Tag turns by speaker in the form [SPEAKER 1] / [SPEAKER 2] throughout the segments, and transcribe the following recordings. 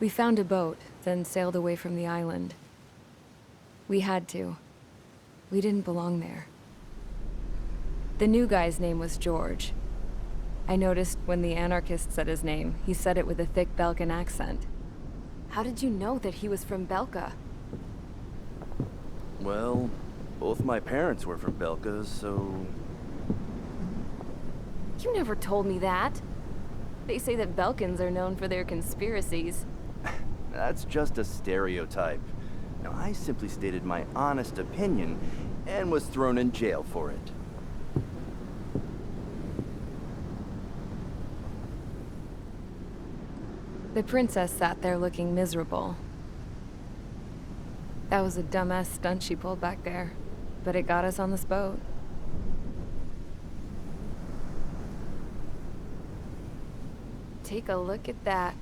[SPEAKER 1] We found a boat, then sailed away from the island. We had to. We didn't belong there. The new guy's name was George. I noticed when the anarchist said his name, he said it with a thick Belkan accent. How did you know that he was from Belka?
[SPEAKER 2] Well, both my parents were from Belka, so...
[SPEAKER 1] You never told me that. They say that Belkans are known for their conspiracies.
[SPEAKER 2] That's just a stereotype. Now, I simply stated my honest opinion and was thrown in jail for it.
[SPEAKER 1] The princess sat there looking miserable. That was a dumbass stunt she pulled back there, but it got us on this boat. Take a look at that.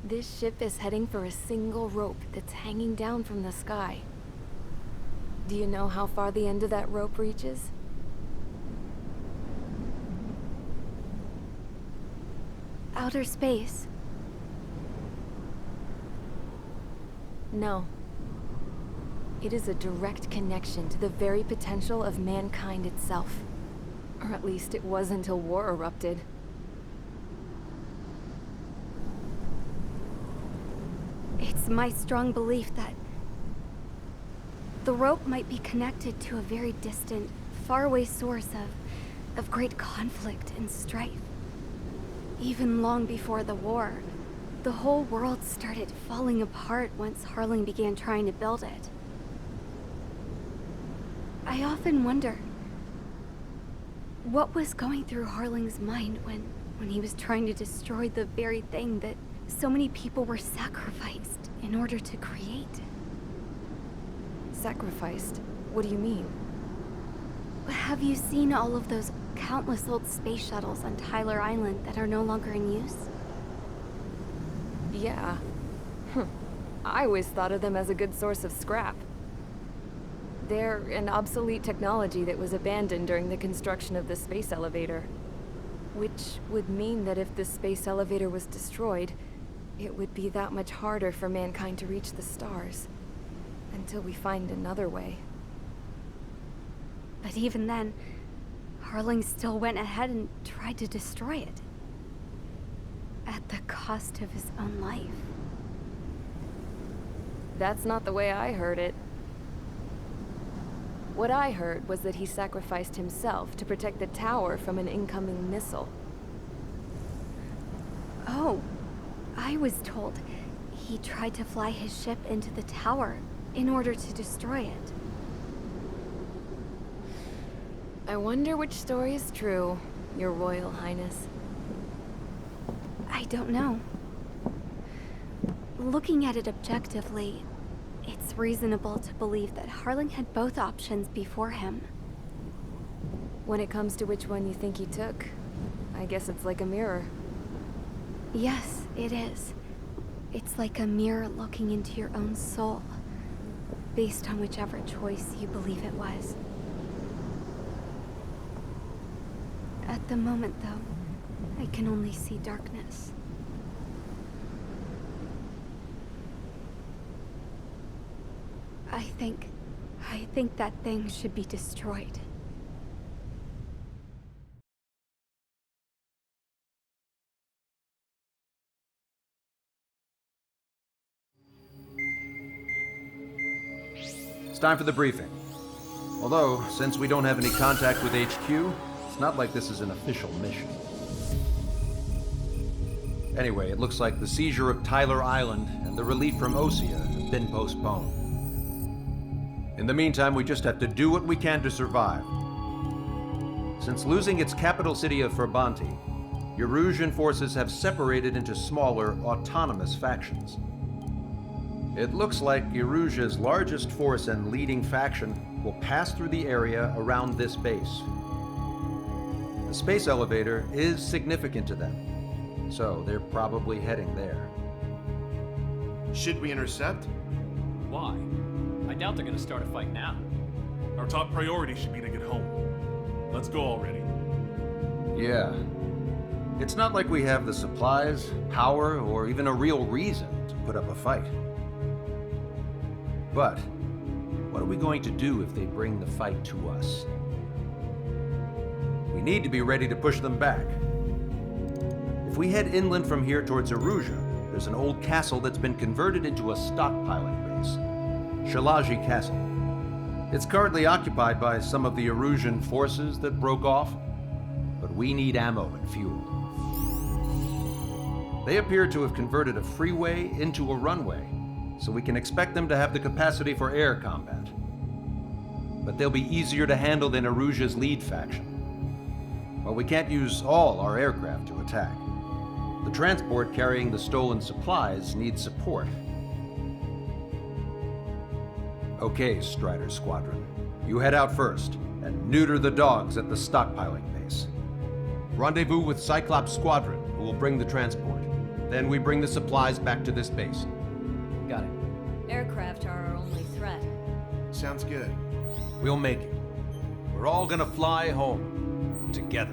[SPEAKER 1] This ship is heading for a single rope that's hanging down from the sky. Do you know how far the end of that rope reaches?
[SPEAKER 3] Outer space.
[SPEAKER 1] No. It is a direct connection to the very potential of mankind itself. Or at least it was until war erupted.
[SPEAKER 3] It's my strong belief that the rope might be connected to a very distant, faraway source of great conflict and strife. Even long before the war, the whole world started falling apart once Harling began trying to build it. I often wonder what was going through Harling's mind when he was trying to destroy the very thing that so many people were sacrificed in order to create.
[SPEAKER 1] Sacrificed? What do you mean?
[SPEAKER 3] Have you seen all of those countless old space shuttles on Tyler Island that are no longer in use?
[SPEAKER 1] Yeah. I always thought of them as a good source of scrap. They're an obsolete technology that was abandoned during the construction of the space elevator. Which would mean that if the space elevator was destroyed, it would be that much harder for mankind to reach the stars. Until we find another way.
[SPEAKER 3] But even then, Harling still went ahead and tried to destroy it. At the cost of his own life.
[SPEAKER 1] That's not the way I heard it. What I heard was that he sacrificed himself to protect the tower from an incoming missile.
[SPEAKER 3] Oh, I was told he tried to fly his ship into the tower in order to destroy it.
[SPEAKER 1] I wonder which story is true, Your Royal Highness.
[SPEAKER 3] I don't know. Looking at it objectively, it's reasonable to believe that Harling had both options before him.
[SPEAKER 1] When it comes to which one you think he took, I guess it's like a mirror.
[SPEAKER 3] Yes, it is. It's like a mirror looking into your own soul, based on whichever choice you believe it was. At the moment, though, I can only see darkness. I think that thing should be destroyed.
[SPEAKER 4] It's time for the briefing. Although, since we don't have any contact with HQ, it's not like this is an official mission. Anyway, it looks like the seizure of Tyler Island and the relief from Osea have been postponed. In the meantime, we just have to do what we can to survive. Since losing its capital city of Ferbanti, Erusian forces have separated into smaller, autonomous factions. It looks like Erusia's largest force and leading faction will pass through the area around this base. The space elevator is significant to them, so they're probably heading there.
[SPEAKER 5] Should we intercept?
[SPEAKER 6] Why? I doubt they're gonna start a fight now.
[SPEAKER 7] Our top priority should be to get home. Let's go already.
[SPEAKER 4] Yeah. It's not like we have the supplies, power, or even a real reason to put up a fight. But what are we going to do if they bring the fight to us? We need to be ready to push them back. If we head inland from here towards Aruja, there's an old castle that's been converted into a stockpiling base. Shalaji Castle. It's currently occupied by some of the Arusian forces that broke off, but we need ammo and fuel. They appear to have converted a freeway into a runway, so we can expect them to have the capacity for air combat. But they'll be easier to handle than Aruja's lead faction. Well, we can't use all our aircraft to attack. The transport carrying the stolen supplies needs support. Okay, Strider Squadron. You head out first and neuter the dogs at the stockpiling base. Rendezvous with Cyclops Squadron, who will bring the transport. Then we bring the supplies back to this base.
[SPEAKER 6] Got it.
[SPEAKER 7] Aircraft are our only threat.
[SPEAKER 5] Sounds good.
[SPEAKER 4] We'll make it. We're all gonna fly home together.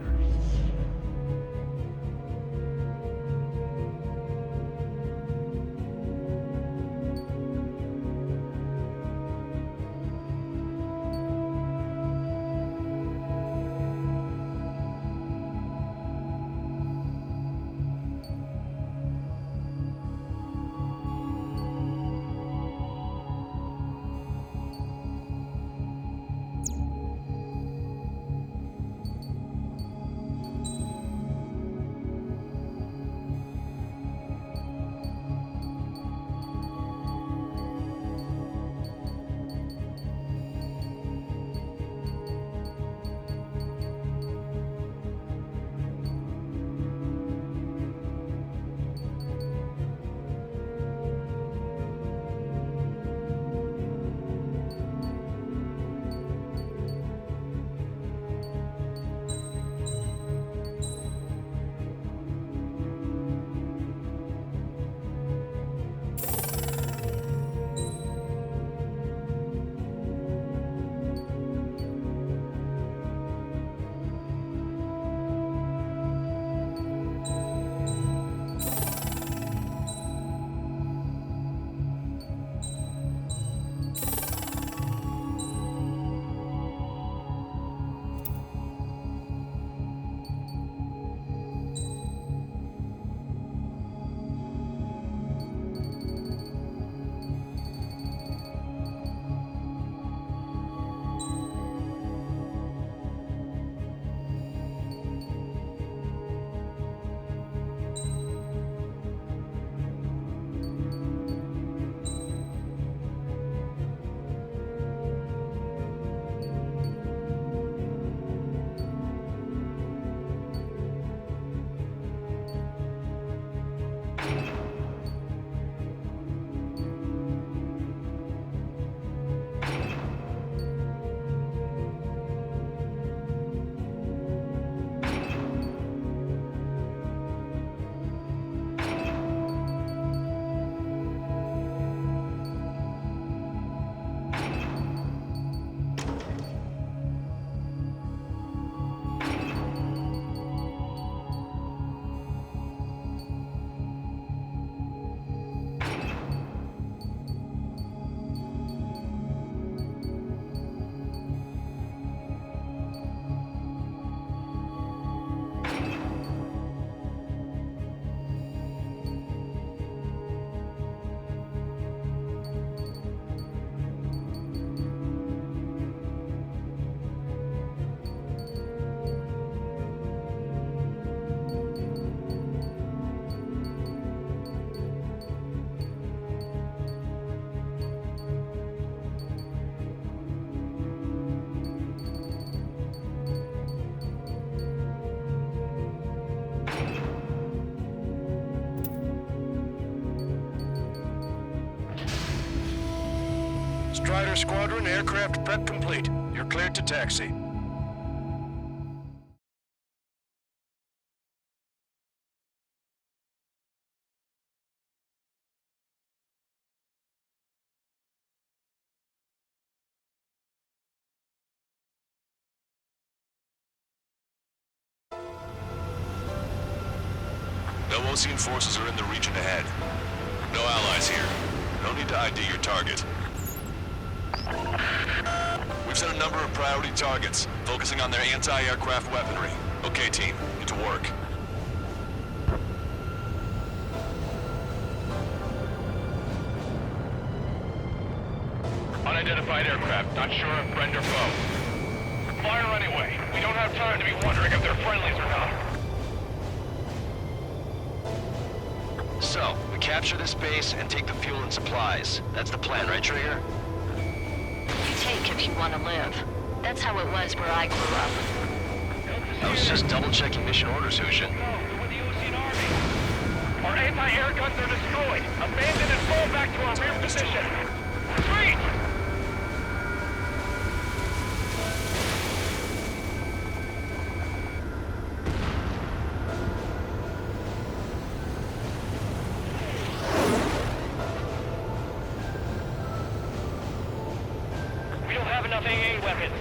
[SPEAKER 8] Strider Squadron, aircraft prep complete. You're cleared to taxi. No Osean forces are in the region ahead. No allies here. No need to ID your target. We've set a number of priority targets, focusing on their anti-aircraft weaponry. Okay, team, get to work. Unidentified aircraft, not sure if friend or foe. Fire anyway. We don't have time to be wondering if they're friendlies or not.
[SPEAKER 9] So, we capture this base and take the fuel and supplies. That's the plan, right, Trigger?
[SPEAKER 7] You take if you want to live. That's how it was where I grew up.
[SPEAKER 9] I was just double-checking mission orders, Hushin.
[SPEAKER 8] With the Osean Army. Our anti-air guns are destroyed. Abandon and fall back to our rear position. Retreat! We don't have enough AA weapons.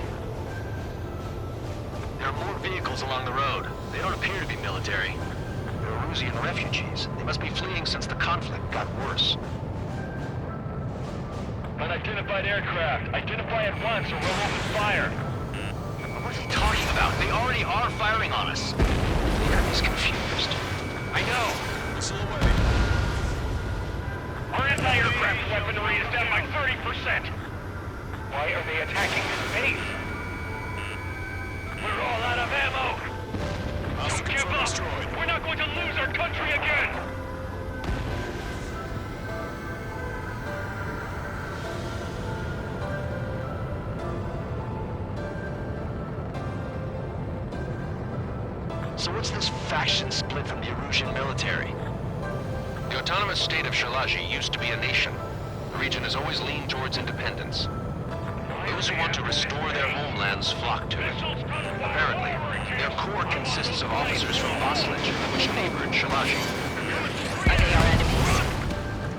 [SPEAKER 9] There are more vehicles along the road. They don't appear to be military. They're Erusian refugees. They must be fleeing since the conflict got worse.
[SPEAKER 8] Unidentified aircraft. Identify at once or we'll open fire.
[SPEAKER 9] What is he talking about? They already are firing on us. The enemy's confused.
[SPEAKER 8] I know. Missile away. Our anti-aircraft weaponry is down by 30%. Why are they attacking this base? We're all out of ammo. Don't give up. Destroyed. We're not going to lose our country again.
[SPEAKER 9] So what's this faction split from the Erusian military? The autonomous state of Shalaji used to be a nation. The region has always leaned towards independence. Those who want to restore their homelands flock to it. Apparently, their core consists of officers from Vaslage, which neighbored Shalaji.
[SPEAKER 7] Are they our enemies?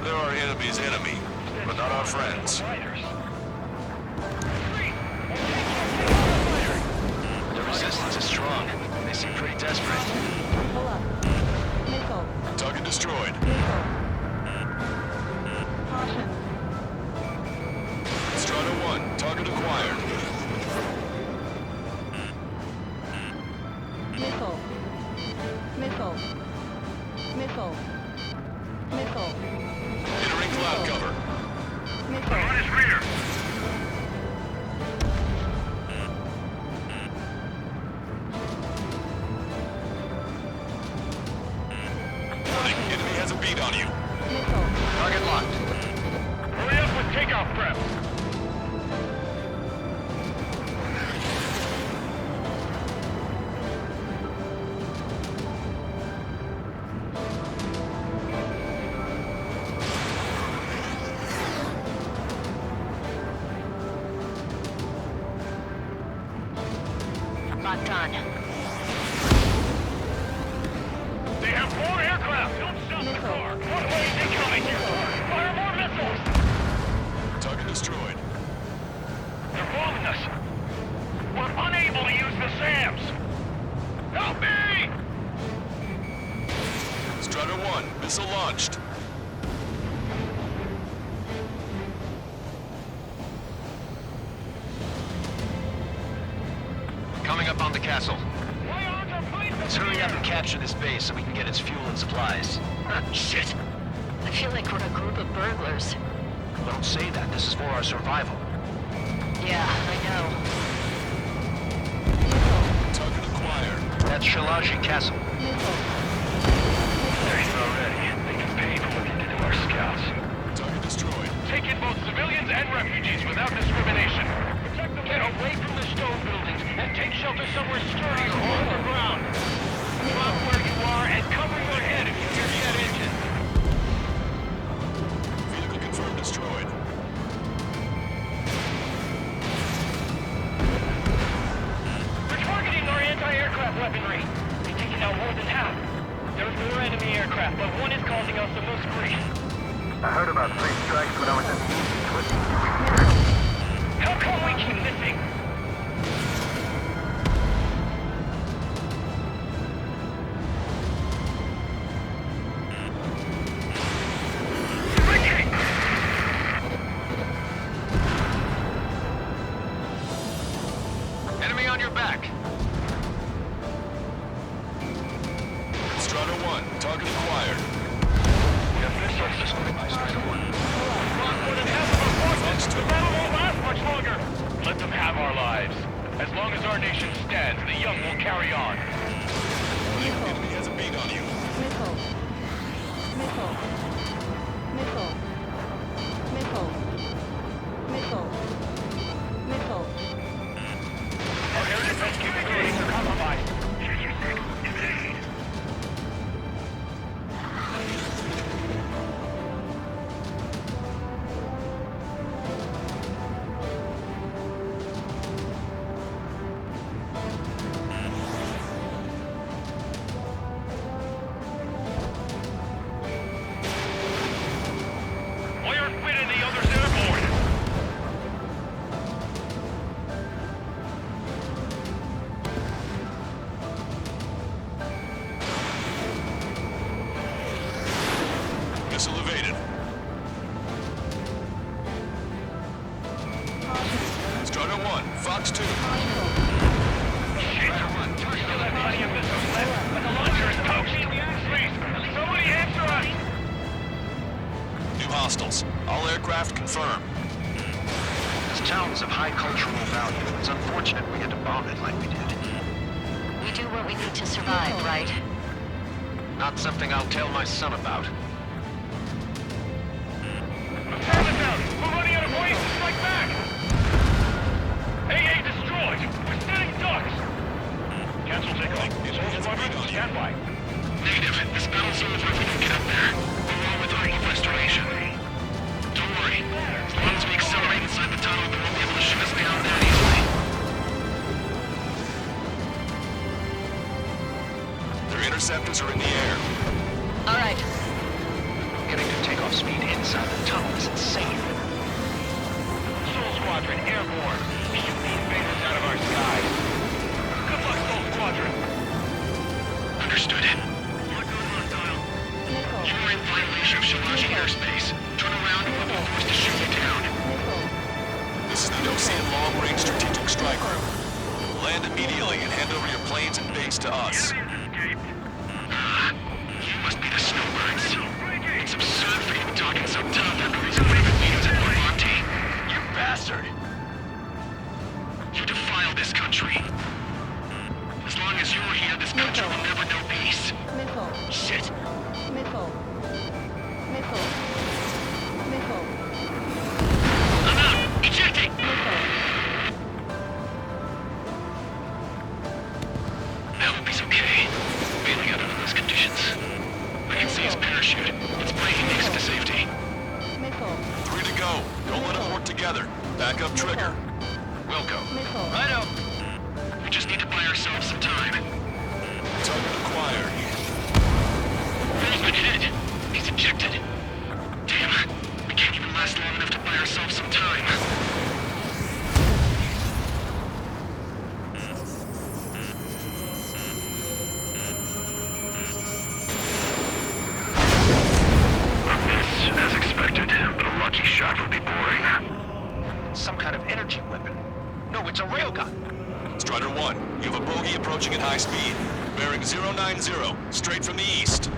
[SPEAKER 8] They're our enemy's enemy, but not our friends.
[SPEAKER 9] The resistance is strong. They seem pretty desperate.
[SPEAKER 10] Pull up. Missile.
[SPEAKER 8] Target destroyed.
[SPEAKER 10] Caution.
[SPEAKER 8] Strata 1, target acquired.
[SPEAKER 10] Missile. Missile. Missile. Missile.
[SPEAKER 8] Entering cloud cover.
[SPEAKER 10] Missile.
[SPEAKER 8] On his rear. Warning, enemy has a beat on you.
[SPEAKER 10] Missile.
[SPEAKER 9] Target locked.
[SPEAKER 8] Hurry up with takeoff prep.
[SPEAKER 7] Locked on.
[SPEAKER 8] They have 4 aircraft. Don't stop the car. One way incoming. Fire more missiles. Target destroyed. They're bombing us. We're unable to use the SAMs. Help me! Strata 1, missile launched.
[SPEAKER 9] Coming up on the castle.
[SPEAKER 8] Why aren't our planes
[SPEAKER 9] Let's hurry up and capture this base so we can get its fuel and supplies. Shit!
[SPEAKER 7] I feel like we're a group of burglars.
[SPEAKER 9] Don't say that. This is for our survival.
[SPEAKER 7] Yeah, I know.
[SPEAKER 8] Target acquired.
[SPEAKER 9] That's Shalaji Castle.
[SPEAKER 8] They're here already. They can pay for what they did to our scouts. Target destroyed. Take in both civilians and refugees without discrimination. Get away from the stone buildings and take shelter somewhere sturdier on the ground. Drop where you are and cover your head if you hear jet engine. Vehicle confirmed destroyed. They're targeting our anti-aircraft weaponry. They've taken out more than half. There's more enemy aircraft, but one is causing us the most grief.
[SPEAKER 11] I heard about 3 strikes when I was in the East with
[SPEAKER 8] How come we keep missing? our nation stands, the young will carry on.
[SPEAKER 11] Enemy has a beat on you.
[SPEAKER 10] Missile. Missile. Missile. Missile. Missile. Missile.
[SPEAKER 8] Our air defense capabilities are compromised. Iron Finn and the others airborne.
[SPEAKER 11] Missile evaded. Strider 1, Fox 2.
[SPEAKER 8] Strider 1, still have plenty of missiles left, but the launcher is toast. Please, somebody answer us.
[SPEAKER 11] New hostiles. All aircraft confirmed.
[SPEAKER 9] This town is of high cultural value. It's unfortunate we had to bomb it like we did.
[SPEAKER 7] We do what we need to survive, right?
[SPEAKER 9] Not something I'll tell my son about.
[SPEAKER 8] Target down. We're running out of ways to strike back. AA destroyed. We're setting ducks. Cancel takeoff. These whole squadrons on standby.
[SPEAKER 9] Negative. This battle zone is where we can get up there. Along with our restoration. Don't worry. As long as we accelerate inside the tunnel, they won't be able to shoot us down that easily.
[SPEAKER 11] Their interceptors are in the air.
[SPEAKER 7] All right.
[SPEAKER 9] Getting to takeoff speed inside the tunnel is insane.
[SPEAKER 8] Soul Squadron airborne. Shoot the invaders out of our skies. Good luck, Soul Squadron.
[SPEAKER 9] Understood. You are in violation of Shalaji airspace. Turn around and we'll be forced to shoot you down.
[SPEAKER 11] This is the Ocean Long-Range Strategic Strike Group. Land immediately and hand over your planes and base to us.
[SPEAKER 9] You must be the snowbirds. It's absurd for you talking so tough after these women meetings at Monty. You bastard! You defile this country. As long as you're here, this country will never know peace.
[SPEAKER 10] Missile.
[SPEAKER 9] Shit!
[SPEAKER 10] Missile. Missile. Missile.
[SPEAKER 9] I'm out! Ejecting! I hope he's okay. Bailing out under those conditions. I can see his parachute. It's breaking next to safety.
[SPEAKER 10] Missile.
[SPEAKER 11] 3 to go. Don't let them work together. Back up trigger.
[SPEAKER 9] Wilco.
[SPEAKER 10] Missile.
[SPEAKER 9] Righto. We just need to buy ourselves some time.
[SPEAKER 11] Target acquired.
[SPEAKER 9] He's been hit. He's ejected. Damn. We can't even last long enough to buy ourselves some time.
[SPEAKER 8] As expected, but a lucky shot would be boring.
[SPEAKER 9] Some kind of energy weapon. No, it's a railgun.
[SPEAKER 11] Strider 1, you have a bogey approaching at high speed. Bearing 090, straight from the east.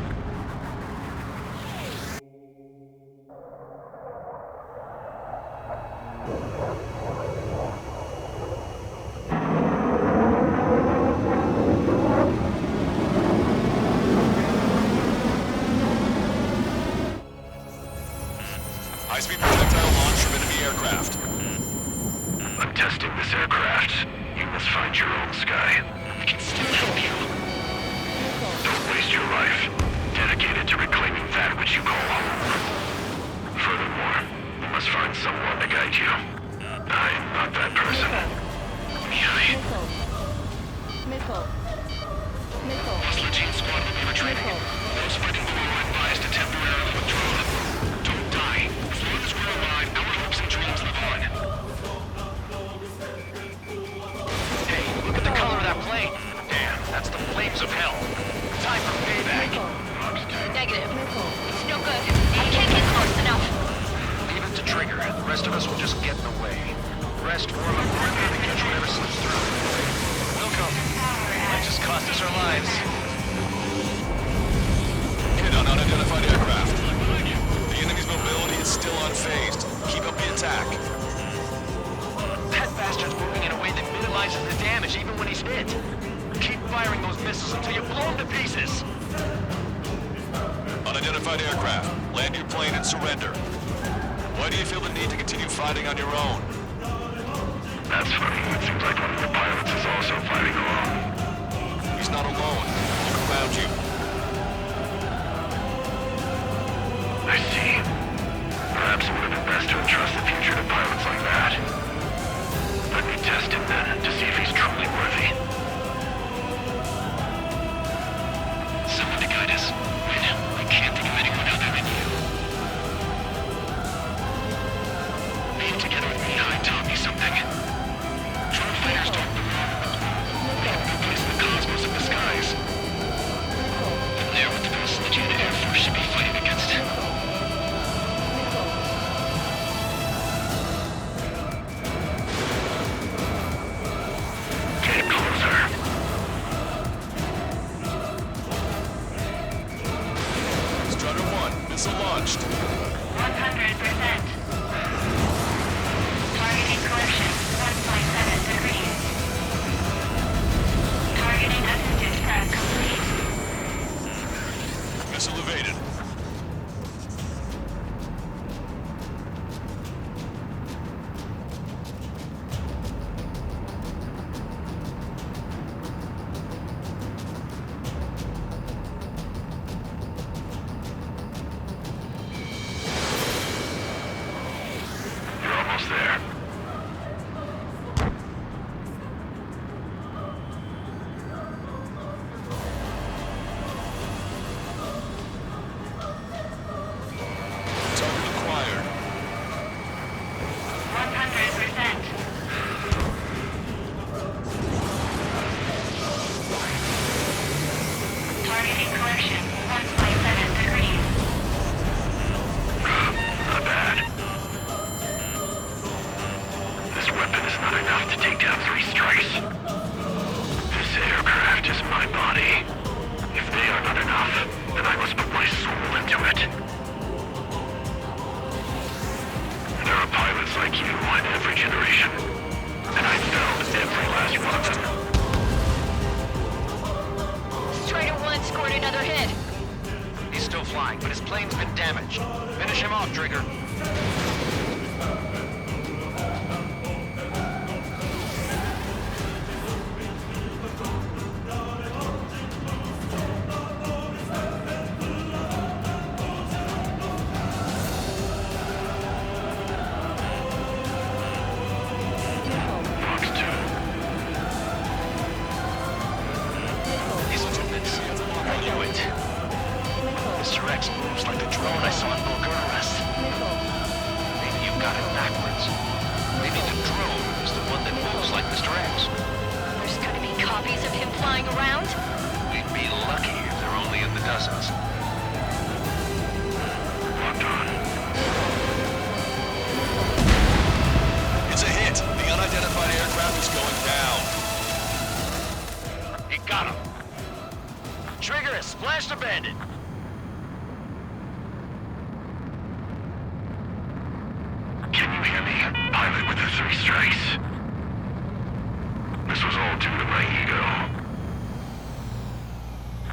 [SPEAKER 11] High-speed projectile launch from enemy aircraft.
[SPEAKER 8] I'm testing this aircraft. You must find your own sky.
[SPEAKER 9] We can still help you.
[SPEAKER 8] Don't waste your life. Dedicate it to reclaiming that which you call home. Furthermore, you must find someone to guide you. I'm not that person.
[SPEAKER 10] Missile. Missile. Missile.
[SPEAKER 9] Hostile team squad will be retreating. Those fighting below are advised to temporarily withdraw. Don't die. As long as we're alive, our hopes and dreams live on. Hey, look at the color of that plane. Damn, that's the flames of hell. Time for payback.
[SPEAKER 7] Negative. It's no good. I can't get close enough.
[SPEAKER 9] Leave it to Trigger. The rest of us will just get in the way. Rest warm up further to catch whatever slips through. Welcome. That just cost us our lives.
[SPEAKER 11] Hit on unidentified aircraft. The enemy's mobility is still unfazed. Keep up the attack.
[SPEAKER 9] That bastard's moving in a way that minimizes minimizes the damage even when he's hit. Keep firing those missiles until you blow him to pieces.
[SPEAKER 11] Unidentified aircraft, land your plane and surrender. Why do you feel the need to continue fighting on your own?
[SPEAKER 8] That's funny. It seems like one of the pilots is also fighting alone.
[SPEAKER 11] He's not alone. Look around you.
[SPEAKER 8] I see. Perhaps it would have been best to entrust the future to pilots like that. Let me test him then, to see if he's truly worthy.
[SPEAKER 11] Someone to guide us. I can't think of anyone other than you. Being together with me, I taught me something. True fighters don't belong alone. They have no place in the cosmos of the skies. And they're what the best legitimate Air Force should be fighting against.
[SPEAKER 8] Get closer.
[SPEAKER 11] Strutter 1, missile launched.
[SPEAKER 7] 100%. Targeting collision, 1.7 degrees. Targeting assisted prep complete.
[SPEAKER 11] Missile evaded.
[SPEAKER 8] You're almost there.
[SPEAKER 11] Target acquired.
[SPEAKER 7] 100%. Targeting collision, 1.7 degrees.
[SPEAKER 8] Not bad. This weapon is not enough to take down 3 strikes. This aircraft is my body. If they are not enough, then I must put my soul into it. There are pilots like you in every generation, and I found every last one of them.
[SPEAKER 7] Strider 1 scored another hit.
[SPEAKER 9] He's still flying, but his plane's been damaged. Finish him off, Trigger.
[SPEAKER 8] Fox 2.
[SPEAKER 9] These lieutenants, I knew it. Mr. X moves like the drone I saw in Bulgaris. Maybe you got it backwards. Maybe the drone is the one that moves like Mr. X.
[SPEAKER 7] There's gonna be copies of him flying around?
[SPEAKER 9] We'd be lucky if they're only in the dozens.
[SPEAKER 8] Locked on.
[SPEAKER 11] It's a hit. The unidentified aircraft is going down.
[SPEAKER 9] He got him. Trigger has splashed a bandit.
[SPEAKER 8] Can you hear me? Pilot with the 3 strikes. This was all due to my ego.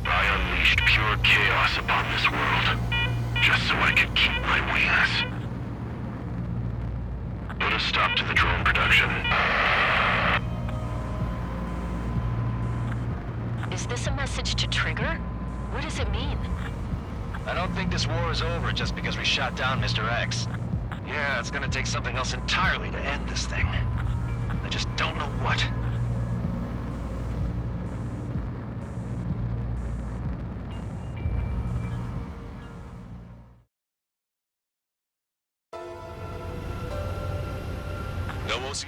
[SPEAKER 8] I unleashed pure chaos upon this world, just so I could keep my wings. Put a stop to the drone production.
[SPEAKER 7] Is this a message to Trigger? What does it mean?
[SPEAKER 9] I don't think this war is over just because we shot down Mr. X. Yeah, it's gonna take something else entirely to end this thing. I just don't know what.
[SPEAKER 11] No OC.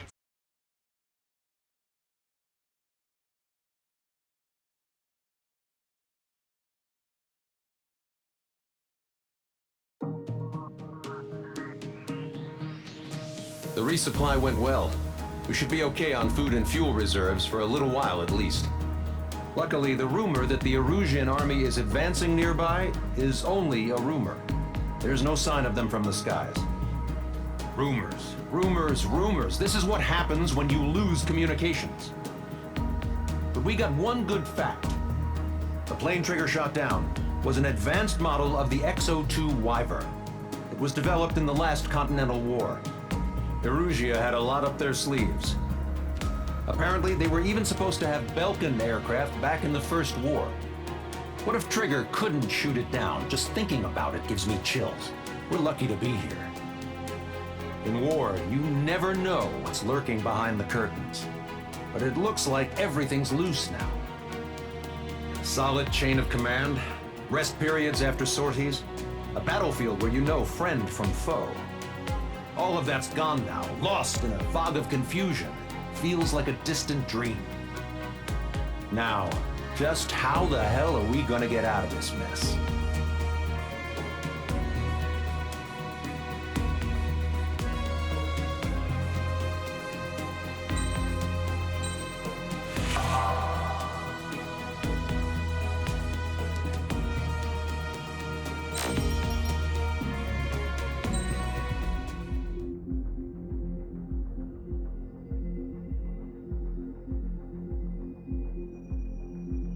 [SPEAKER 4] The resupply went well. We should be okay on food and fuel reserves for a little while at least. Luckily, the rumor that the Erusian army is advancing nearby is only a rumor. There's no sign of them from the skies. Rumors, rumors, rumors. This is what happens when you lose communications. But we got one good fact. The plane Trigger shot down was an advanced model of the XO-2 Wyvern. It was developed in the last Continental War. Erusia had a lot up their sleeves. Apparently, they were even supposed to have Belkin aircraft back in the First War. What if Trigger couldn't shoot it down? Just thinking about it gives me chills. We're lucky to be here. In war, you never know what's lurking behind the curtains. But it looks like everything's loose now. Solid chain of command, rest periods after sorties, a battlefield where you know friend from foe. All of that's gone now, lost in a fog of confusion. Feels like a distant dream. Now, just how the hell are we gonna get out of this mess?